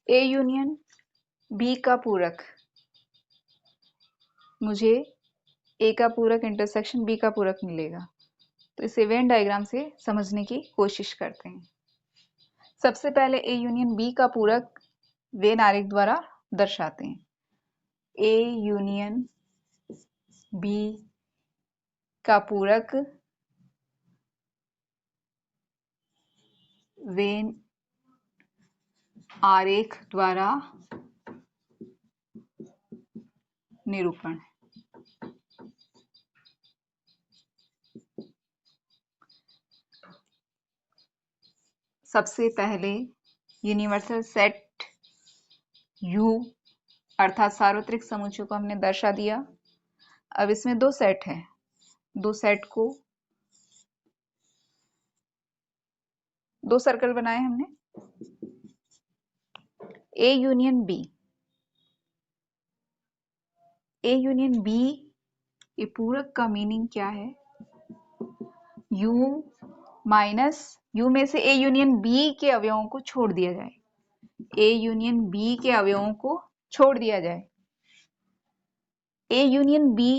ए union B का पूरक, मुझे ए का पूरक इंटरसेक्शन बी का पूरक मिलेगा। तो इसे वेन डायग्राम से समझने की कोशिश करते हैं। सबसे पहले ए यूनियन बी का पूरक वेन आरेख द्वारा दर्शाते हैं। ए यूनियन बी का पूरक वेन आरेख द्वारा निरूपण। सबसे पहले यूनिवर्सल सेट U अर्थात सार्वत्रिक समुच्चय को हमने दर्शा दिया। अब इसमें दो सेट है, दो सेट को दो सर्कल बनाए हमने। A union B, A union B ये पूरक का मीनिंग क्या है? U माइनस U में से ए यूनियन बी के अवयवों को छोड़ दिया जाए। ए यूनियन बी के अवयवों को छोड़ दिया जाए। ए यूनियन बी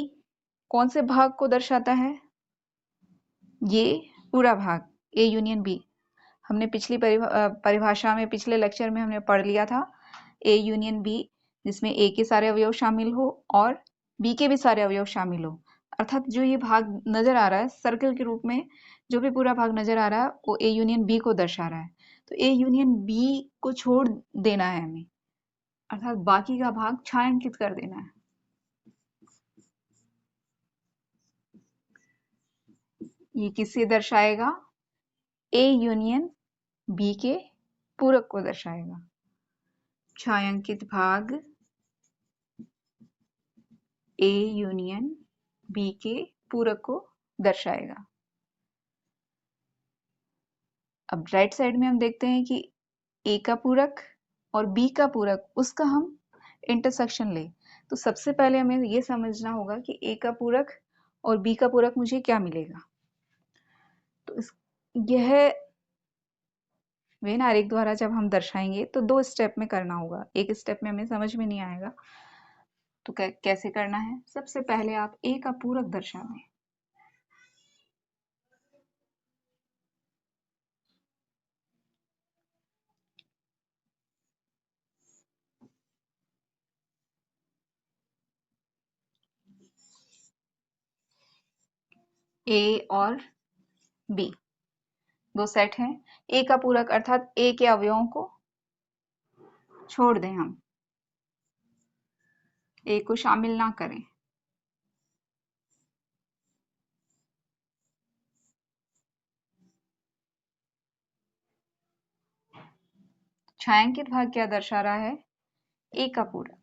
कौन से भाग को दर्शाता है? ये पूरा भाग ए यूनियन बी। हमने पिछली परिभाषा में, पिछले लेक्चर में हमने पढ़ लिया था ए यूनियन बी, जिसमें ए के सारे अवयव शामिल हो और बी के भी सारे अवयव शामिल हो। अर्थात जो ये भाग नजर आ रहा है सर्कल के रूप में, जो भी पूरा भाग नजर आ रहा है वो ए यूनियन बी को दर्शा रहा है। तो ए यूनियन बी को छोड़ देना है हमें, अर्थात बाकी का भाग छायांकित कर देना है। ये किससे दर्शाएगा? ए यूनियन बी के पूरक को दर्शाएगा। छायांकित भाग ए यूनियन बी के पूरक को दर्शाएगा। अब राइट साइड में हम देखते हैं कि ए का पूरक और बी का पूरक, उसका हम इंटरसेक्शन ले। तो सबसे पहले हमें ये समझना होगा कि ए का पूरक और बी का पूरक मुझे क्या मिलेगा। तो यह वेन आरेख द्वारा जब हम दर्शाएंगे तो दो स्टेप में करना होगा, एक स्टेप में हमें समझ में नहीं आएगा। तो कैसे करना है? सबसे पहले आप ए का पूरक दर्शा दें। ए और बी दो सेट हैं। ए का पूरक अर्थात ए के अवयवों को छोड़ दें, हम ए को शामिल ना करें। छायांकित भाग क्या दर्शा रहा है? ए का पूरक।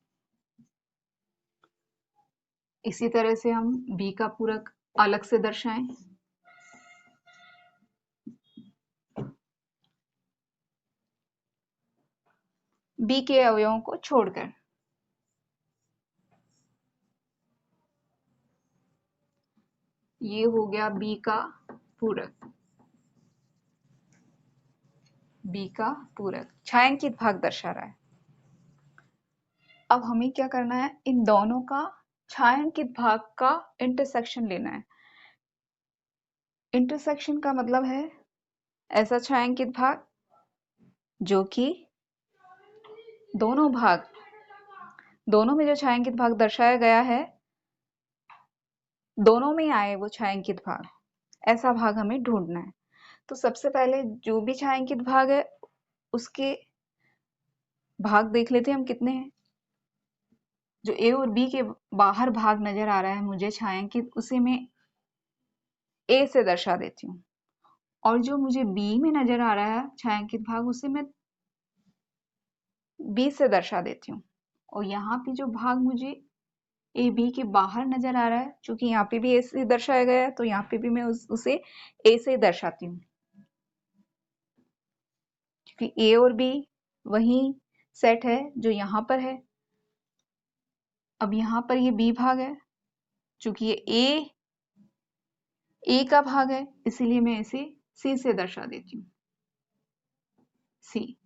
इसी तरह से हम बी का पूरक अलग से दर्शाएं। बी के अवयवों को छोड़कर। ये हो गया बी का पूरक। बी का पूरक छायांकित भाग दर्शा रहा है। अब हमें क्या करना है? इन दोनों का छायांकित भाग का इंटरसेक्शन लेना है। इंटरसेक्शन का मतलब है ऐसा छायांकित भाग जो कि दोनों भाग, दोनों में जो छायांकित भाग दर्शाया गया है दोनों में आए वो छायांकित भाग, ऐसा भाग हमें ढूंढना है। तो सबसे पहले जो भी छायांकित भाग है उसके भाग देख लेते हैं हम कितने हैं। जो ए और बी के बाहर भाग नजर आ रहा है मुझे छायांकित, उसे मैं ए से दर्शा देती हूँ, और जो मुझे बी में नजर आ रहा है छायांकित भाग उसे मैं बी से दर्शा देती हूँ। और यहाँ पे जो भाग मुझे ए बी के बाहर नजर आ रहा है, क्योंकि यहाँ पे भी ए से दर्शाया गया है तो यहाँ पे भी मैं उसे ए से दर्शाती हूँ, क्योंकि ए और बी वही सेट है जो यहाँ पर है। अब यहाँ पर ये बी भाग है, चूंकि ये ए का भाग है इसीलिए मैं इसे सी से दर्शा देती हूँ। सी।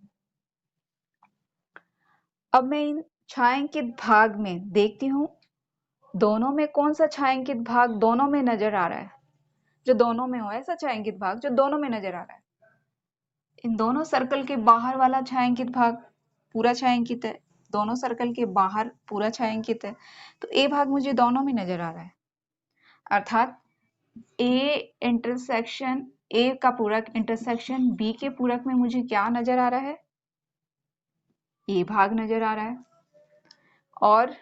अब मैं इन छायांकित भाग में देखती हूँ दोनों में कौन सा छायांकित भाग दोनों में नजर आ रहा है, जो दोनों में हो ऐसा छायांकित भाग जो दोनों में नजर आ रहा है। इन दोनों सर्कल के बाहर वाला छायांकित भाग पूरा छायांकित है, दोनों सर्कल के बाहर पूरा छायांकित है, तो ए भाग मुझे दोनों में नजर आ रहा है। अर्थात ए इंटरसेक्शन ए का पूरक इंटरसेक्शन बी के पूरक में मुझे क्या नजर आ रहा है, ए भाग नजर आ रहा है। और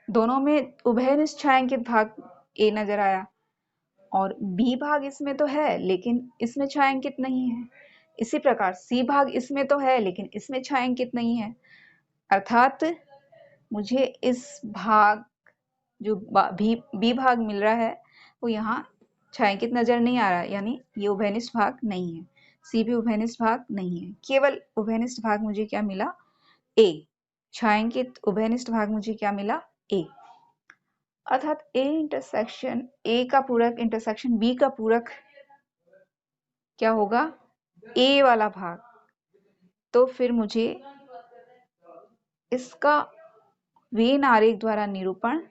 दोनों में उभयनिष्ठ छायांकित भाग ए नजर आया, और बी भाग इसमें तो है लेकिन इसमें छायांकित नहीं है। इसी प्रकार सी भाग इसमें तो है लेकिन इसमें छायांकित नहीं है। अर्थात मुझे इस भाग जो बी भाग मिल रहा है वो यहाँ छायांकित नजर नहीं आ रहा है, यानी ये उभयनिष्ठ भाग नहीं है। सी भी उभयनिष्ठ भाग नहीं है, केवल उभयनिष्ठ भाग मुझे क्या मिला, ए। छायांकित उभयनिष्ठ भाग मुझे क्या मिला, ए। अर्थात ए इंटरसेक्शन ए का पूरक इंटरसेक्शन बी का पूरक क्या होगा, ए वाला भाग। तो फिर मुझे इसका वेन आरेख द्वारा निरूपण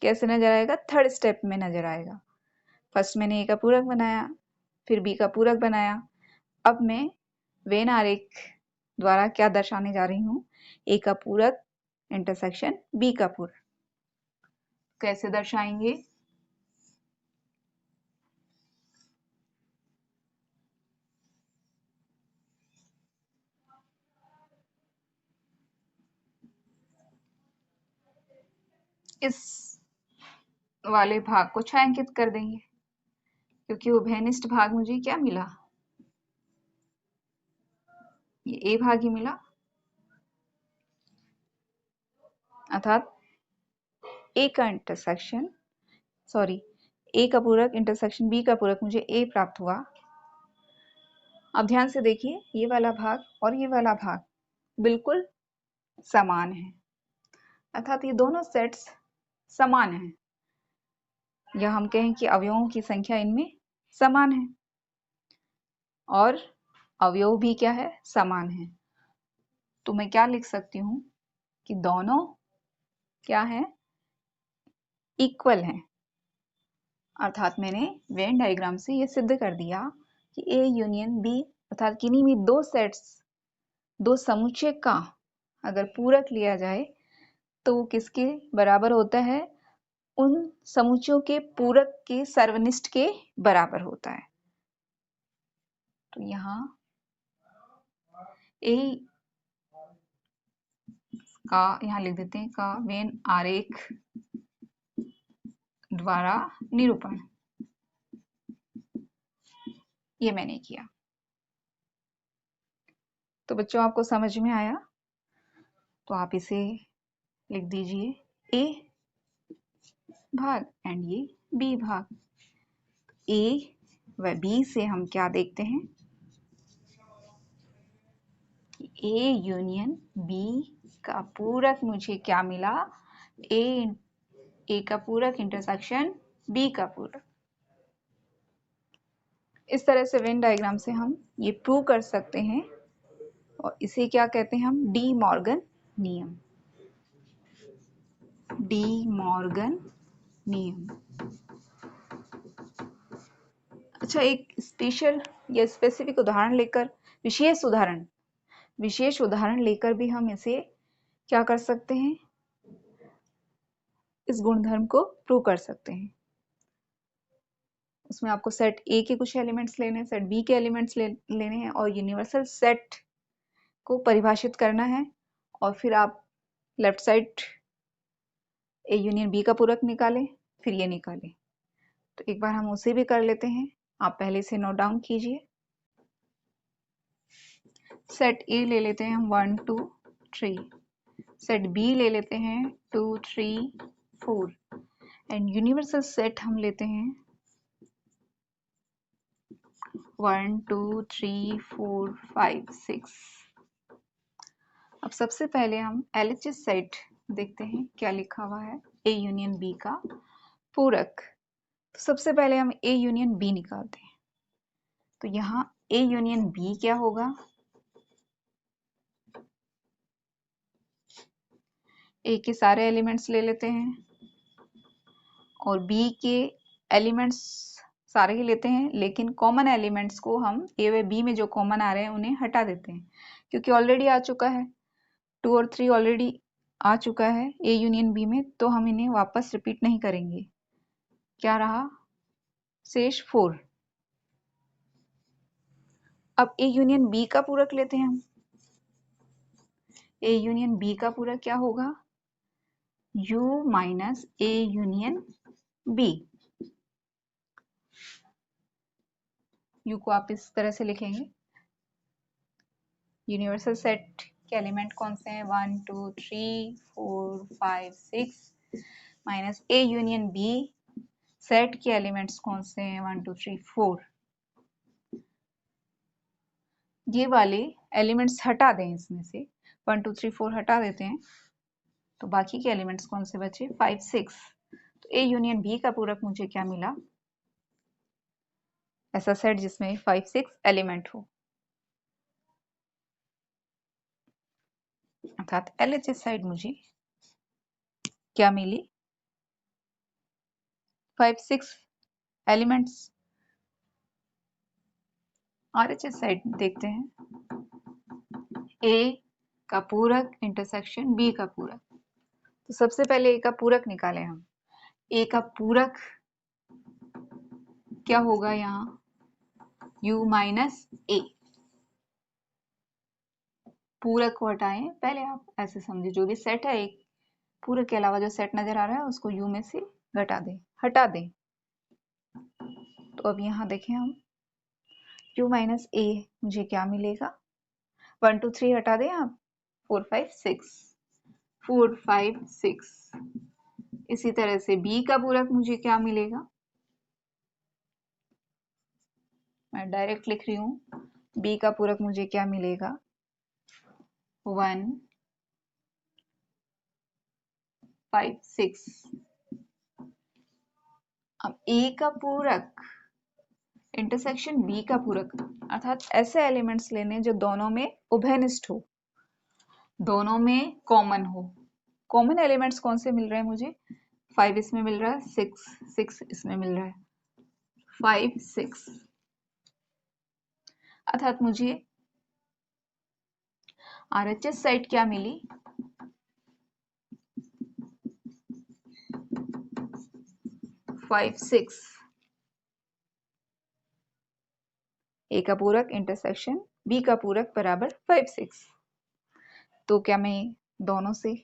कैसे नजर आएगा, थर्ड स्टेप में नजर आएगा। फर्स्ट मैंने ए का पूरक बनाया, फिर बी का पूरक बनाया। अब मैं वेन आरेख द्वारा क्या दर्शाने जा रही हूँ, ए का पूरक इंटरसेक्शन बी का पूरक। कैसे दर्शाएंगे, इस वाले भाग को छायांकित कर देंगे क्योंकि उभयनिष्ठ भाग मुझे क्या मिला, ये ए भाग ही मिला। अर्थात ए का इंटरसेक्शन ए का पूरक इंटरसेक्शन बी का पूरक मुझे ए प्राप्त हुआ। अब ध्यान से देखिए, ये वाला भाग और ये वाला भाग बिल्कुल समान है, अर्थात ये दोनों सेट्स समान हैं, या हम कहें कि अवयवों की संख्या इनमें समान है और अवयव भी क्या है, समान है। तो मैं क्या लिख सकती हूँ कि दोनों क्या है, इक्वल हैं। अर्थात मैंने वेन डायग्राम से ये सिद्ध कर दिया कि ए यूनियन बी अर्थात किन्हीं भी दो सेट्स, दो समुच्चय का अगर पूरक लिया जाए तो वो किसके बराबर होता है, उन समुच्चयों के पूरक के सर्वनिष्ठ के बराबर होता है। तो यहाँ ए का यहाँ लिख देते हैं का वेन आरेख द्वारा निरूपण, ये मैंने किया। तो बच्चों आपको समझ में आया, तो आप इसे लिख दीजिए ए भाग एंड ये बी भाग। ए व बी से हम क्या देखते हैं कि ए यूनियन बी का पूरक मुझे क्या मिला, ए का पूरक इंटरसेक्शन बी का पूरक। इस तरह से वेन डायग्राम से हम ये प्रूव कर सकते हैं, और इसे क्या कहते हैं हम, डी मॉर्गन नियम। डी मॉर्गन नियम। अच्छा, एक स्पेशल या स्पेसिफिक उदाहरण लेकर, विशेष उदाहरण लेकर भी हम इसे क्या कर सकते हैं, इस गुणधर्म को प्रूव कर सकते हैं। उसमें आपको सेट ए के कुछ एलिमेंट्स लेने हैं, सेट बी के एलिमेंट्स लेने हैं और यूनिवर्सल सेट को परिभाषित करना है, और फिर आप left side A union B का पूरक निकालें, फिर ये निकालें। तो एक बार हम उसे भी कर लेते हैं, आप पहले से नोट डाउन कीजिए। सेट ए ले लेते हैं हम 1 2 3, सेट बी ले लेते हैं 2 3 4, एंड यूनिवर्सल सेट हम लेते हैं 1 2 3 4 5 6। अब सबसे पहले हम LHS सेट देखते हैं क्या लिखा हुआ है, ए यूनियन बी का पूरक। तो सबसे पहले हम ए यूनियन बी निकालते हैं। तो यहाँ ए यूनियन बी क्या होगा, ए के सारे एलिमेंट्स ले लेते हैं और बी के एलिमेंट्स सारे ही लेते हैं, लेकिन कॉमन एलिमेंट्स को हम ए व बी में जो कॉमन आ रहे हैं उन्हें हटा देते हैं, क्योंकि ऑलरेडी आ चुका है 2 और 3 ऑलरेडी आ चुका है ए यूनियन बी में, तो हम इन्हें वापस रिपीट नहीं करेंगे। क्या रहा? शेष 4। अब ए यूनियन बी का पूरक लेते हैं हम। ए यूनियन बी का पूरक क्या होगा? U minus A union B. U को आप इस तरह से लिखेंगे, यूनिवर्सल सेट के एलिमेंट कौन से हैं? 1 2 3 4 5 6 minus A union B set के एलिमेंट्स कौन से हैं? 1 2 3 4। ये वाले एलिमेंट्स हटा दें, इसमें से 1 2 3 4 हटा देते हैं, तो बाकी के एलिमेंट्स कौन से बचे? 5 6। तो ए यूनियन बी का पूरक मुझे क्या मिला? ऐसा सेट जिसमें 5 6 एलिमेंट हो, अर्थात LHS साइड मुझे क्या मिली? 5 6 एलिमेंट्स। RHS साइड देखते हैं, A का पूरक इंटरसेक्शन B का पूरक। तो सबसे पहले A का पूरक निकालें हम। A का पूरक क्या होगा? यहाँ U माइनस A। पूरक को हटाएं, पहले आप ऐसे समझे जो भी सेट है एक पूरक के अलावा जो सेट नजर आ रहा है उसको U में से घटा दें, हटा दें। तो अब यहाँ देखें हम U माइनस A मुझे क्या मिलेगा? 1 2 3 हटा दें आप, 4 5 6 4 5 6। इसी तरह से B का पूरक मुझे क्या मिलेगा? मैं डायरेक्ट लिख रही हूँ, B का पूरक मुझे क्या मिलेगा? 1 5 6। अब A का पूरक इंटरसेक्शन B का पूरक, अर्थात ऐसे एलिमेंट्स लेने जो दोनों में उभयनिष्ठ हो, दोनों में कॉमन हो। कॉमन एलिमेंट्स कौन से मिल रहे हैं मुझे? 5 इसमें मिल रहा है, 6 6 इसमें मिल रहा है, 5 6। अर्थात मुझे RHS साइड क्या मिली? 5 6। A का पूरक इंटरसेक्शन B का पूरक बराबर 5 6। तो क्या मैं दोनों से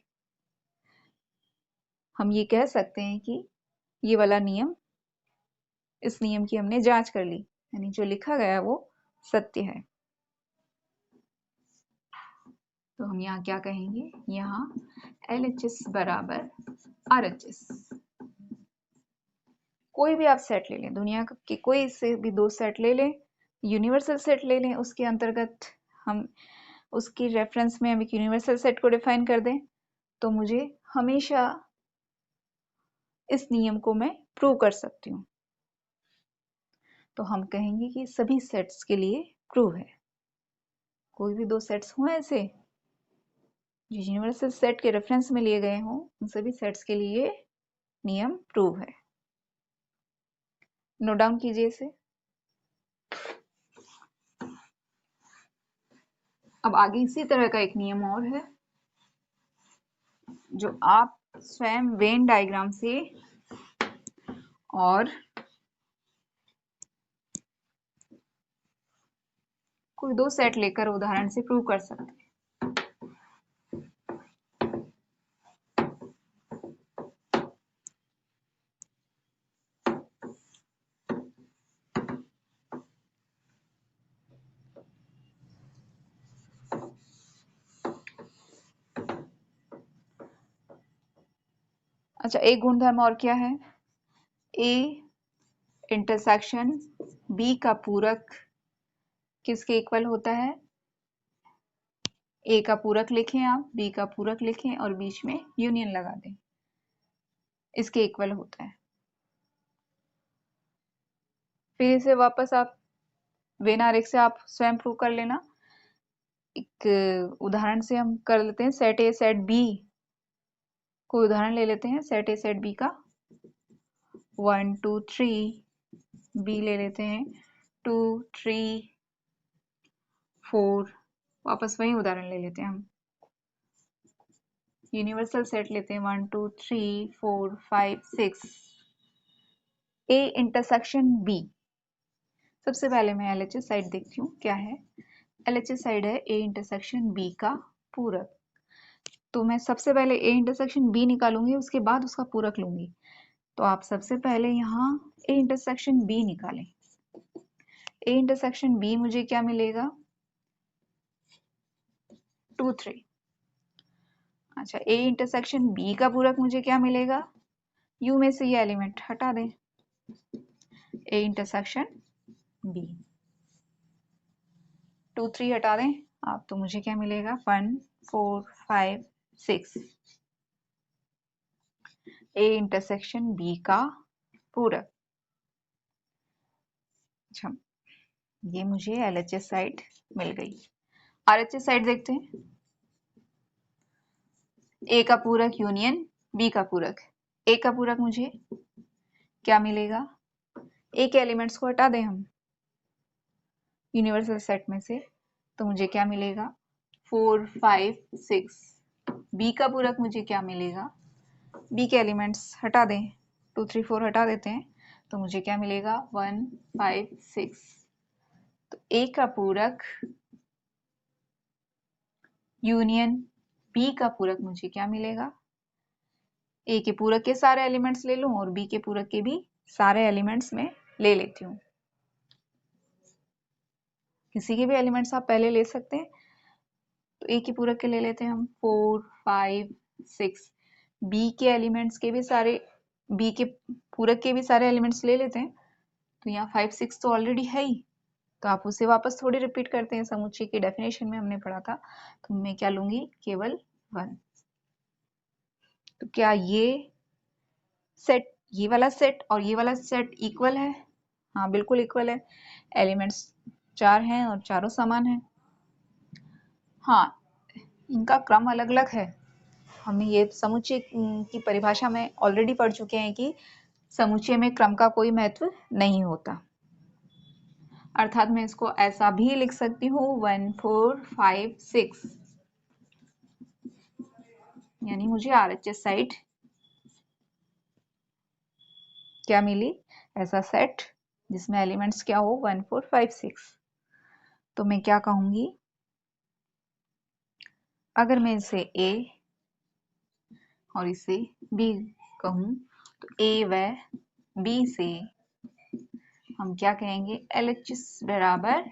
हम ये कह सकते हैं कि ये वाला नियम, इस नियम की हमने जांच कर ली, यानी जो लिखा गया वो सत्य है। तो हम यहाँ क्या कहेंगे? यहाँ LHS बराबर RHS। कोई भी आप सेट ले लें, दुनिया के कोई से भी 2 सेट ले लें, यूनिवर्सल सेट ले लें, उसके अंतर्गत हम उसकी रेफरेंस में हम एक यूनिवर्सल सेट को डिफाइन कर दें, तो मुझे हमेशा इस नियम को मैं प्रूव कर सकती हूँ। तो हम कहेंगे कि सभी सेट्स के लिए प्रूव है। कोई भी 2 सेट्स हों ऐसे जो यूनिवर्सल सेट के रेफरेंस में लिए गए हों, उन सभी सेट्स के लिए नियम प्रूव है। नोट डाउन कीजिए इसे। अब आगे इसी तरह का एक नियम और है जो आप स्वयं वेन डायग्राम से और कोई 2 सेट लेकर उदाहरण से प्रूव कर सकते हैं। अच्छा, एक गुणधर्म और क्या है? A इंटरसेक्शन B का पूरक किसके इक्वल होता है? A का पूरक लिखें आप, B का पूरक लिखें और बीच में यूनियन लगा दें, इसके इक्वल होता है। फिर इसे वापस आप वेन आरेख से आप स्वयं प्रूव कर लेना। एक उदाहरण से हम कर लेते हैं, सेट A सेट B कोई उदाहरण ले लेते हैं सेट ए सेट बी का। 1 2 3, बी ले लेते हैं 2 3 4। वापस वही उदाहरण ले लेते हैं हम, यूनिवर्सल सेट लेते हैं 1 2 3 4 5 6। A intersection B. सबसे पहले मैं एलएचएस साइड देखती हूँ क्या है। एलएचएस साइड है ए इंटरसेक्शन बी का पूरक। तो मैं सबसे पहले ए इंटरसेक्शन बी निकालूंगी, उसके बाद उसका पूरक लूंगी। तो आप सबसे पहले यहाँ ए इंटरसेक्शन बी निकालें। ए इंटरसेक्शन बी मुझे क्या मिलेगा 2 3। अच्छा, ए इंटरसेक्शन बी का पूरक मुझे क्या मिलेगा, यू में से ये एलिमेंट हटा दें, ए इंटरसेक्शन बी 2 3 हटा दें आप, तो मुझे क्या मिलेगा 1 4 5 6। ए इंटरसेक्शन बी का पूरक। अच्छा, ये मुझे एलएचएस साइड मिल गई। आरएचएस साइड देखते हैं। ए का पूरक यूनियन बी का पूरक। ए का पूरक मुझे क्या मिलेगा, ए के एलिमेंट्स को हटा दें हम यूनिवर्सल सेट में से, तो मुझे क्या मिलेगा 4 5 6। बी का पूरक मुझे क्या मिलेगा, बी के एलिमेंट्स हटा दें, 2 3 4 हटा देते हैं, तो मुझे क्या मिलेगा 1 5 6। तो ए का पूरक यूनियन बी का पूरक मुझे क्या मिलेगा, ए के पूरक के सारे एलिमेंट्स ले लूं और बी के पूरक के भी सारे एलिमेंट्स में ले लेती हूँ। किसी के भी एलिमेंट्स आप पहले ले सकते हैं। तो ए के पूरक के ले लेते हैं हम 4 5 6। बी के एलिमेंट्स के भी सारे, बी के पूरक के भी सारे एलिमेंट्स ले लेते हैं। तो यहाँ 5 6 तो ऑलरेडी है ही, तो आप उसे वापस थोड़ी रिपीट करते हैं, समुच्चय की डेफिनेशन में हमने पढ़ा था। तो मैं क्या लूंगी केवल 1। तो क्या ये सेट, ये वाला सेट और ये वाला सेट इक्वल है? हाँ बिल्कुल इक्वल है, एलिमेंट्स 4 हैं और चारों समान हैं। हाँ, इनका क्रम अलग अलग है। हमने ये समुच्चय की परिभाषा में ऑलरेडी पढ़ चुके हैं कि समुच्चय में क्रम का कोई महत्व नहीं होता। अर्थात मैं इसको ऐसा भी लिख सकती हूँ 1 4 5 6, यानी मुझे आरएचएस साइड क्या मिली, ऐसा सेट जिसमें एलिमेंट्स क्या हो 1 4 5 6। तो मैं क्या कहूंगी, अगर मैं इसे ए और इसे बी कहूं, तो ए व बी से हम क्या कहेंगे एलएचएस बराबर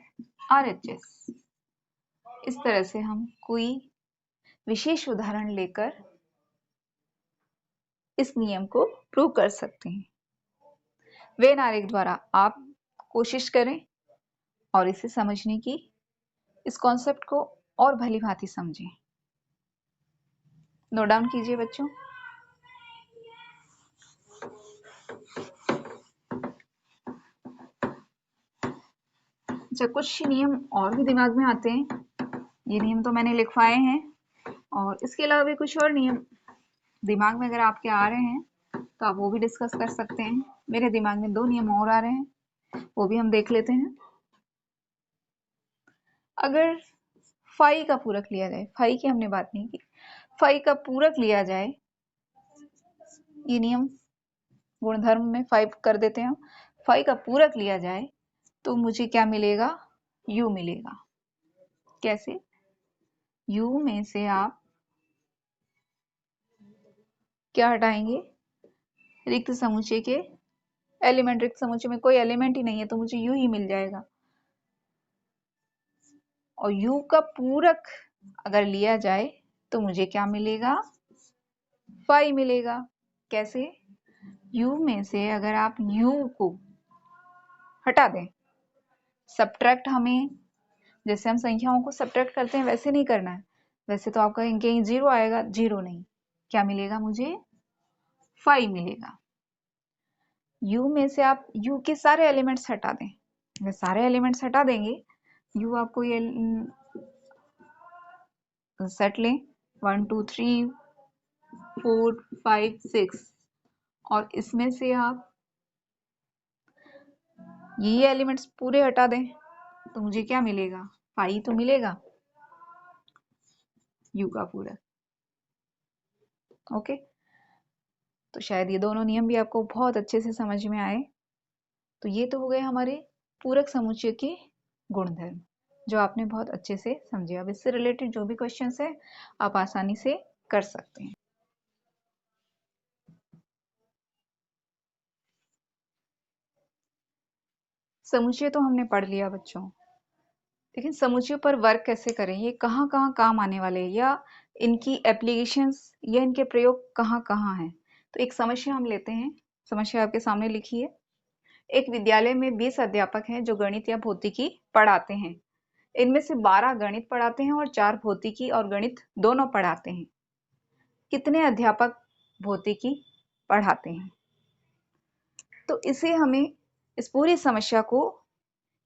आरएचएस। इस तरह से हम कोई विशेष उदाहरण लेकर इस नियम को प्रूव कर सकते हैं। वेन आरेख द्वारा आप कोशिश करें और इसे समझने की, इस कॉन्सेप्ट को और भली भांति समझें। नोट डाउन कीजिए बच्चों। अच्छा, कुछ नियम और भी दिमाग में आते हैं, ये नियम तो मैंने लिखवाए हैं, और इसके अलावा भी कुछ और नियम दिमाग में अगर आपके आ रहे हैं तो आप वो भी डिस्कस कर सकते हैं। मेरे दिमाग में 2 नियम और आ रहे हैं, वो भी हम देख लेते हैं। अगर फाई का पूरक लिया जाए, फाई की हमने बात नहीं की, फाई का पूरक लिया जाए, ये नियम गुणधर्म में 5 कर देते हैं हम, फाई का पूरक लिया जाए तो मुझे क्या मिलेगा, यू मिलेगा। कैसे, यू में से आप क्या हटाएंगे, रिक्त समुच्चय के एलिमेंट, रिक्त समुच्चय में कोई एलिमेंट ही नहीं है तो मुझे यू ही मिल जाएगा। और u का पूरक अगर लिया जाए तो मुझे क्या मिलेगा, फाई मिलेगा। कैसे, u में से अगर आप u को हटा दें, सब्ट्रैक्ट, हमें जैसे हम संख्याओं को सब्ट्रैक्ट करते हैं वैसे नहीं करना है। वैसे तो आप कहेंगे कहीं 0 आएगा, 0 नहीं, क्या मिलेगा मुझे, फाई मिलेगा। u में से आप u के सारे एलिमेंट्स हटा दें, अगर सारे एलिमेंट्स हटा देंगे, u आपको ये सेट लें 1 2 3 4 5 6 और इसमें से आप ये एलिमेंट्स पूरे हटा दें तो मुझे क्या मिलेगा? 5 तो मिलेगा u का पूरक। ओके, तो शायद ये दोनों नियम भी आपको बहुत अच्छे से समझ में आए। तो ये तो हो गए हमारे पूरक समुच्चय के गुणधर्म जो आपने बहुत अच्छे से समझे। अब इससे रिलेटेड जो भी क्वेश्चंस है आप आसानी से कर सकते हैं। समुच्चय तो हमने पढ़ लिया बच्चों, लेकिन समुच्चय पर वर्क कैसे करें, ये कहाँ कहाँ काम आने वाले हैं या इनकी एप्लीकेशंस या इनके प्रयोग कहाँ कहाँ हैं। तो एक समस्या हम लेते हैं, समस्या आपके सामने लिखी है। एक विद्यालय में 20 अध्यापक हैं जो गणित या भौतिकी पढ़ाते हैं। इनमें से 12 गणित पढ़ाते हैं और 4 भौतिकी और गणित दोनों पढ़ाते हैं। कितने अध्यापक भौतिकी पढ़ाते हैं? तो इसे हमें इस पूरी समस्या को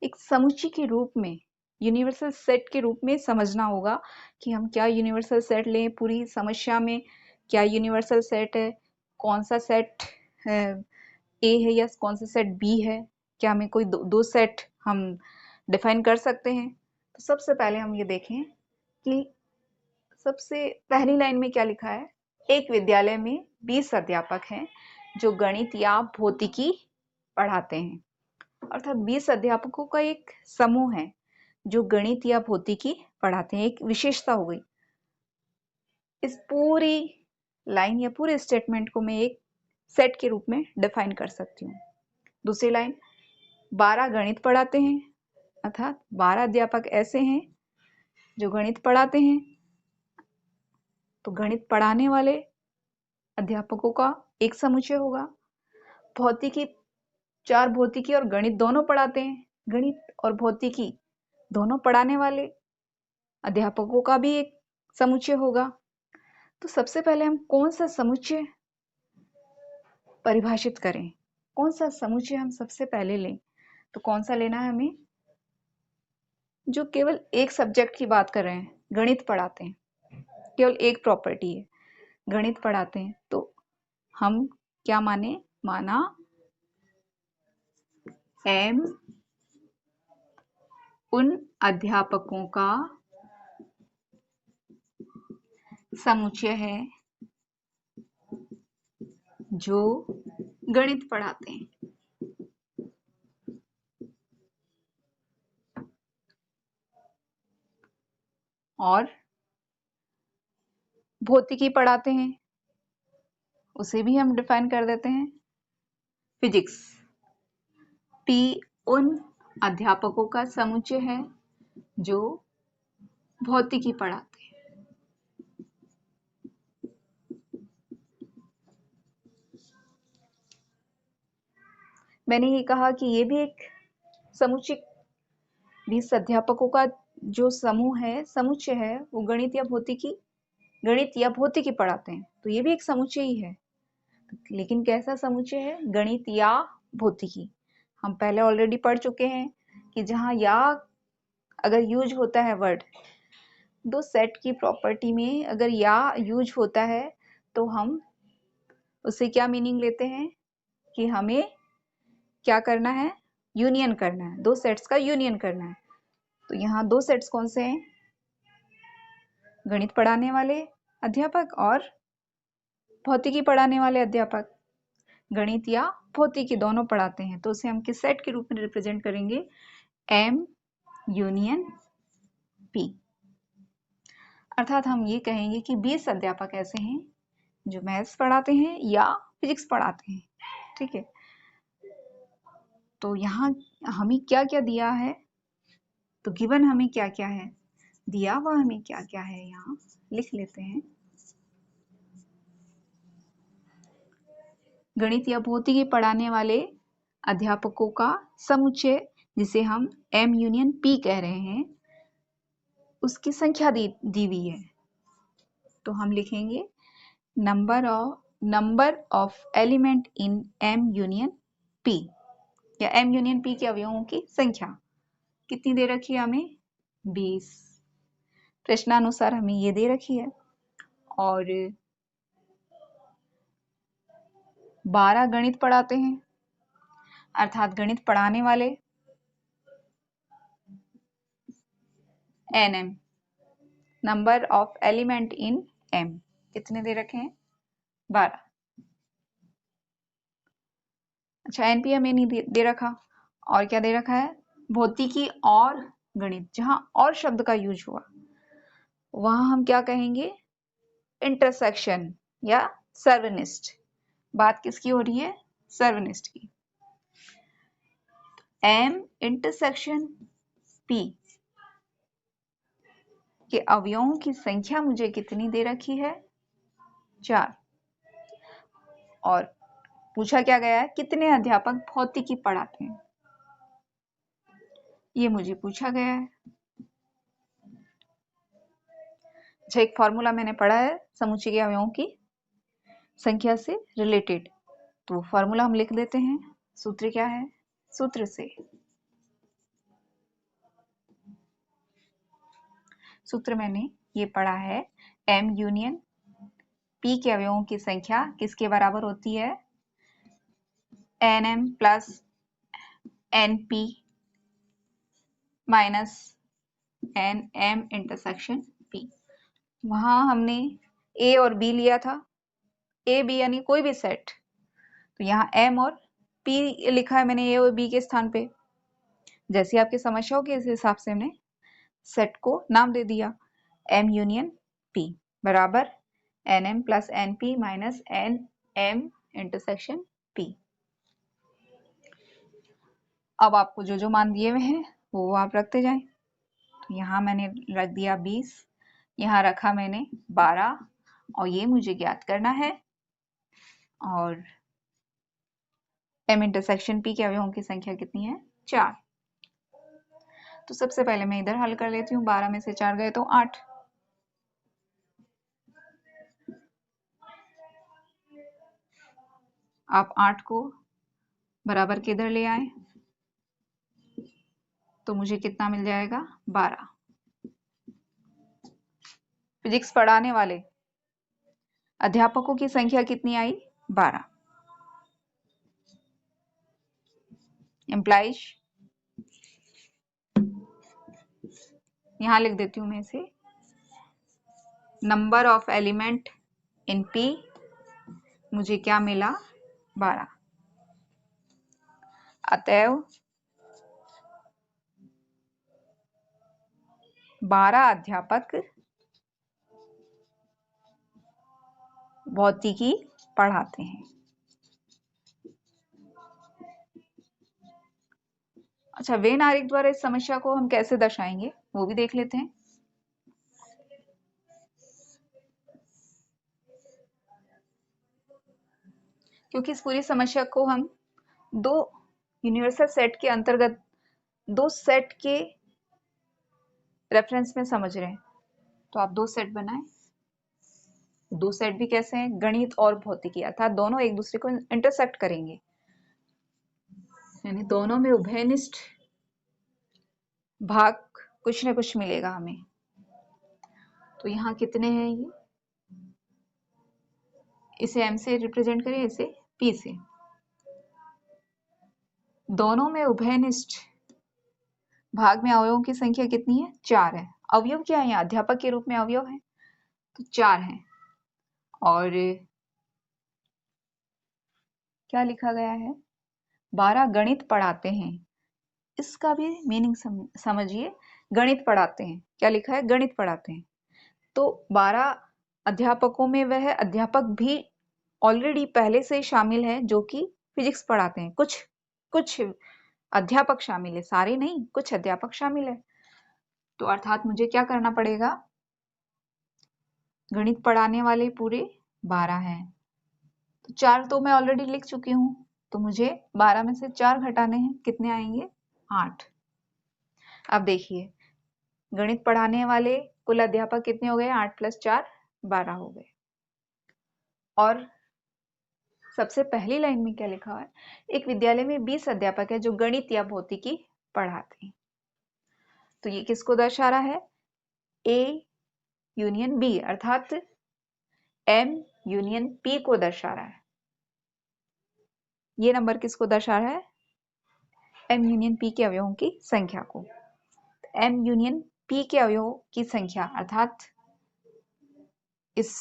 एक समुच्चय के रूप में, यूनिवर्सल सेट के रूप में समझना होगा कि हम क्या यूनिवर्सल सेट लें पूरी समस्या में, क्या यूनिवर्सल सेट है, कौन सा सेट ए है या कौन सा सेट बी है, क्या हमें कोई दो सेट हम डिफाइन कर सकते हैं। तो सबसे पहले हम ये देखें कि सबसे पहली लाइन में क्या लिखा है। एक विद्यालय में 20 अध्यापक हैं जो गणित या भौतिकी पढ़ाते हैं, अर्थात 20 अध्यापकों का एक समूह है जो गणित या भौतिकी पढ़ाते हैं। एक विशेषता हो गई। इस पूरी लाइन या पूरे स्टेटमेंट को मैं एक सेट के रूप में डिफाइन कर सकती हूँ। दूसरी लाइन, 12 गणित पढ़ाते हैं, अर्थात 12 अध्यापक ऐसे हैं जो गणित पढ़ाते हैं। तो गणित पढ़ाने वाले अध्यापकों का एक समुच्चय होगा। भौतिकी, 4 भौतिकी और गणित दोनों पढ़ाते हैं। गणित और भौतिकी दोनों पढ़ाने वाले अध्यापकों का भी एक समुच्चय होगा। तो सबसे पहले हम कौन सा समुच्चय परिभाषित करें, कौन सा समुच्चय हम सबसे पहले लें। तो कौन सा लेना है हमें? जो केवल एक सब्जेक्ट की बात कर रहे हैं, गणित पढ़ाते हैं, केवल एक प्रॉपर्टी है, गणित पढ़ाते हैं। तो हम क्या माना m उन अध्यापकों का समुच्चय है जो गणित पढ़ाते हैं। और भौतिकी पढ़ाते हैं, उसे भी हम डिफाइन कर देते हैं फिजिक्स। P उन अध्यापकों का समुच्चय है जो भौतिकी पढ़ाते हैं। मैंने ये कहा कि ये भी एक समुच्चय, 20 अध्यापकों का जो समूह है, समुच्चय है, वो गणित या भौतिकी पढ़ाते हैं। तो ये भी एक समुच्चय ही है, लेकिन कैसा समुच्चय है? गणित या भौतिकी। हम पहले ऑलरेडी पढ़ चुके हैं कि जहाँ या अगर यूज होता है वर्ड, दो सेट की प्रॉपर्टी में अगर या यूज होता है तो हम उससे क्या मीनिंग लेते हैं कि हमें क्या करना है? यूनियन करना है, दो सेट्स का यूनियन करना है। तो यहाँ दो सेट्स कौन से हैं? गणित पढ़ाने वाले अध्यापक और भौतिकी पढ़ाने वाले अध्यापक। गणित या भौतिकी दोनों पढ़ाते हैं, तो उसे हम किस सेट के रूप में रिप्रेजेंट करेंगे? M union P। अर्थात हम ये कहेंगे कि 20 अध्यापक ऐसे हैं जो मैथ्स पढ़ाते हैं या फिजिक्स पढ़ाते हैं। ठीक है, तो यहाँ हमें क्या क्या दिया है? तो गिवन हमें क्या क्या है दिया हुआ, हमें क्या क्या है यहाँ लिख लेते हैं। गणित या भौतिकी पढ़ाने वाले अध्यापकों का समुच्चय, जिसे हम M यूनियन P कह रहे हैं, उसकी संख्या दी हुई है। तो हम लिखेंगे number of element in M union P, या M यूनियन P के अवयवों की संख्या कितनी दे रखी है हमें? 20। प्रश्नानुसार हमें ये दे रखी है। और 12 गणित पढ़ाते हैं, अर्थात गणित पढ़ाने वाले NM, number of element in M कितने दे रखे हैं? 12। अच्छा, NP हमें नहीं दे रखा, और क्या दे रखा है? भौतिकी और गणित। जहां और शब्द का यूज हुआ वहां हम क्या कहेंगे? इंटरसेक्शन या सर्वनिष्ठ। बात किसकी हो रही है? सर्वनिष्ठ की। M इंटरसेक्शन P के अवयवों की संख्या मुझे कितनी दे रखी है? 4। और पूछा क्या गया है? कितने अध्यापक भौतिकी पढ़ाते हैं? ये मुझे पूछा गया है। अच्छा, एक फॉर्मूला मैंने पढ़ा है समुच्चय के अवयवों की संख्या से रिलेटेड, तो फॉर्मूला हम लिख देते हैं। सूत्र क्या है? सूत्र से सूत्र मैंने ये पढ़ा है, M यूनियन P के अवयवों की संख्या किसके बराबर होती है? NM plus NP minus NM intersection P। वहां हमने A और B लिया था, A B यानी कोई भी सेट, तो यहाँ M और P लिखा है मैंने A और B के स्थान पे। जैसी आपकी समस्या होगी इस हिसाब से हमने सेट को नाम दे दिया। M यूनियन P बराबर NM plus NP minus NM intersection P। अब आपको जो जो मान दिए हुए हैं वो आप रखते जाएं। तो यहाँ मैंने रख दिया 20, यहाँ रखा मैंने 12, और ये मुझे ज्ञात करना है। और M इंटरसेक्शन P के अवयवों की संख्या कितनी है? 4। तो सबसे पहले मैं इधर हल कर लेती हूँ। 12 में से 4 गए तो 8। आप 8 को बराबर के इधर ले आए तो मुझे कितना मिल जाएगा? 12। फिजिक्स पढ़ाने वाले अध्यापकों की संख्या कितनी आई? 12। इम्प्लाइज, यहां लिख देती हूं मैं इसे, number of element in P मुझे क्या मिला? 12। अतएव 12 अध्यापक भौतिकी पढ़ाते हैं। अच्छा, वेन आरेख द्वारा इस समस्या को हम कैसे दर्शाएंगे वो भी देख लेते हैं। क्योंकि इस पूरी समस्या को हम दो यूनिवर्सल सेट के अंतर्गत दो सेट के रेफरेंस में समझ रहे हैं, तो आप दो सेट बनाएं। दो सेट भी कैसे हैं? गणित और भौतिकी, अर्थात दोनों एक दूसरे को इंटरसेक्ट करेंगे, यानी दोनों में उभयनिष्ठ भाग कुछ न कुछ मिलेगा हमें। तो यहाँ कितने हैं? ये इसे M से रिप्रेजेंट करें, इसे P से। दोनों में उभयनिष्ठ भाग में अवयवों की संख्या कितनी है? 4 है। अवयव क्या है? यहाँ अध्यापक के रूप में अवयव है, तो 4 है। और क्या लिखा गया है? 12 गणित पढ़ाते हैं। इसका भी मीनिंग समझिए। गणित पढ़ाते हैं, क्या लिखा है? गणित पढ़ाते हैं। तो 12 अध्यापकों में वह अध्यापक भी ऑलरेडी पहले से शामिल है जो कि फिजिक्स पढ़ाते हैं। कुछ अध्यापक शामिल है, सारे नहीं, कुछ अध्यापक शामिल है। तो अर्थात मुझे क्या करना पड़ेगा? गणित पढ़ाने वाले पूरे 12 हैं। तो 4 तो मैं ऑलरेडी लिख चुकी हूं, तो मुझे 12 में से 4 घटाने हैं। कितने आएंगे? 8। अब देखिए, गणित पढ़ाने वाले कुल अध्यापक कितने हो गए? 8 + 4 12 हो गए। और सबसे पहली लाइन में क्या लिखा है? एक विद्यालय में 20 अध्यापक है जो गणित या भौतिकी पढ़ाते हैं। तो ये किसको दर्शा रहा है? A यूनियन B, अर्थात M यूनियन P को दर्शा रहा है। ये नंबर किसको दर्शा रहा है? m यूनियन p के अवयवों की संख्या को। m यूनियन p के अवयवों की संख्या अर्थात इस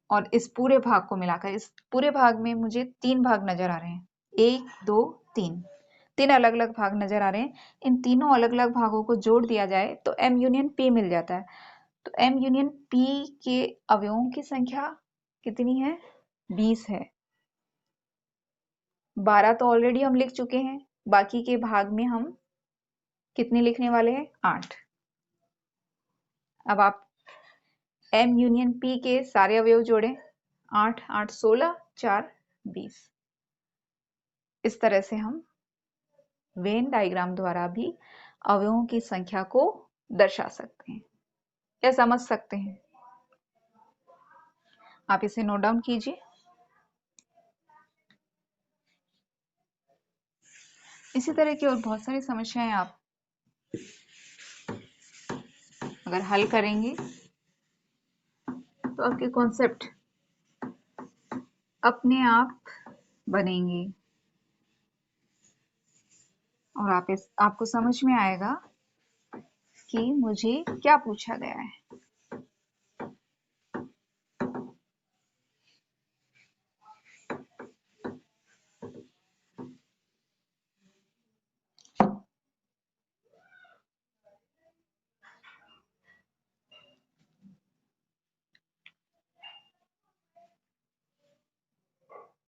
और इस पूरे भाग को मिलाकर, इस पूरे भाग में मुझे 3 भाग नजर आ रहे हैं, 1 2 3, 3 अलग अलग भाग नजर आ रहे हैं। इन तीनों अलग अलग भागों को जोड़ दिया जाए तो m यूनियन p मिल जाता है। तो m यूनियन p के अवयवों की संख्या कितनी है? 20 है। 12 तो ऑलरेडी हम लिख चुके हैं, बाकी के भाग में हम कितने लिखने वाले हैं? 8। अब आप m यूनियन p के सारे अवयव जोड़ें, 8 8 16 4 20। इस तरह से हम वेन डायग्राम द्वारा भी अवयवों की संख्या को दर्शा सकते हैं या समझ सकते हैं। आप इसे नोट डाउन कीजिए। इसी तरह की और बहुत सारी समस्याएं आप अगर हल करेंगे तो आपके कॉन्सेप्ट अपने आप बनेंगे और आपको समझ में आएगा कि मुझे क्या पूछा गया है।